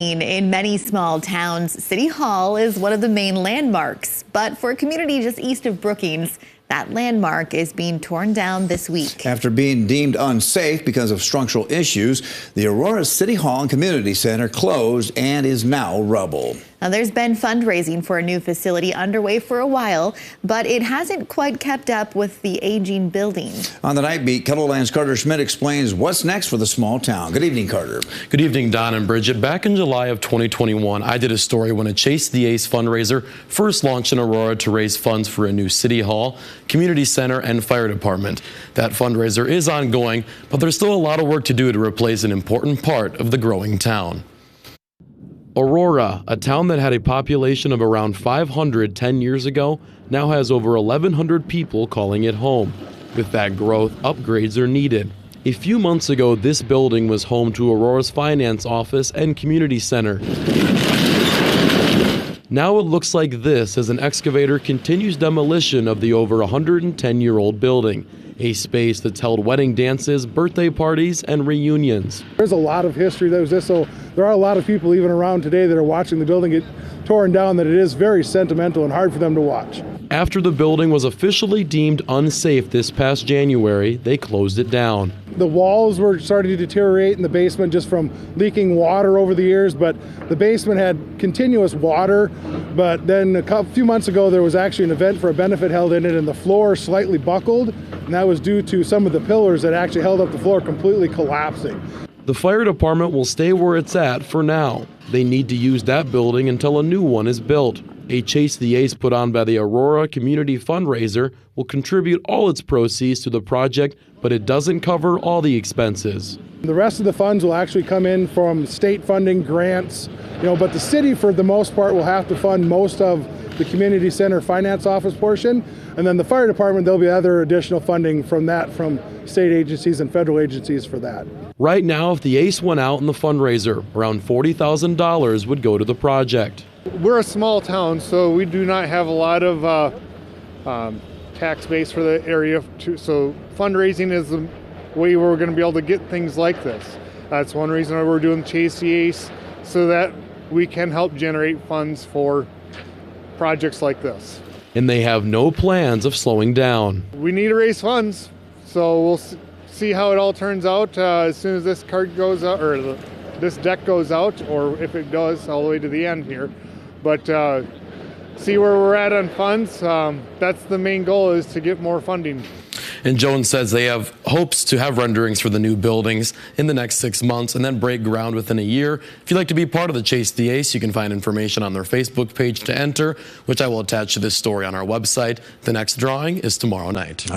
In many small towns, City Hall is one of the main landmarks. But for a community just east of Brookings, that landmark is being torn down this week. After being deemed unsafe because of structural issues, the Aurora City Hall and Community Center closed and is now rubble. Now, there's been fundraising for a new facility underway for a while, but it hasn't quite kept up with the aging building. On the Night Beat, Kettleland's Carter Schmidt explains what's next for the small town. Good evening, Carter. Good evening, Don and Bridget. Back in July of 2021, I did a story when a Chase the Ace fundraiser first launched in Aurora to raise funds for a new city hall, community center, and fire department. That fundraiser is ongoing, but there's still a lot of work to do to replace an important part of the growing town. Aurora, a town that had a population of around 500 10 years ago, now has over 1,100 people calling it home. With that growth, upgrades are needed. A few months ago, this building was home to Aurora's finance office and community center. Now it looks like this as an excavator continues demolition of the over 110-year-old building, a space that's held wedding dances, birthday parties, and reunions. There's a lot of history that was this, so there are a lot of people even around today that are watching the building get torn down that it is very sentimental and hard for them to watch. After the building was officially deemed unsafe this past January, they closed it down. The walls were starting to deteriorate in the basement just from leaking water over the years, but the basement had continuous water. But then a few months ago, there was actually an event for a benefit held in it, and the floor slightly buckled, and that was due to some of the pillars that actually held up the floor completely collapsing. The fire department will stay where it's at for now. They need to use that building until a new one is built. A Chase the Ace put on by the Aurora Community Fundraiser will contribute all its proceeds to the project, but it doesn't cover all the expenses. The rest of the funds will actually come in from state funding, grants, but the city for the most part will have to fund most of the community center finance office portion, and then the fire department, there'll be other additional funding from that from state agencies and federal agencies for that. Right now, if the Ace went out in the fundraiser, around $40,000 would go to the project. We're a small town, so we do not have a lot of tax base for the area, so fundraising is the way we're going to be able to get things like this. That's one reason why we're doing Chase the Ace, so that we can help generate funds for projects like this. And they have no plans of slowing down. We need to raise funds, so we'll see how it all turns out as soon as this card goes out, or this deck goes out, or if it does all the way to the end here. But see where we're at on funds. That's the main goal, is to get more funding. And Jones says they have hopes to have renderings for the new buildings in the next 6 months and then break ground within a year. If you'd like to be part of the Chase the Ace, you can find information on their Facebook page to enter, which I will attach to this story on our website. The next drawing is tomorrow night.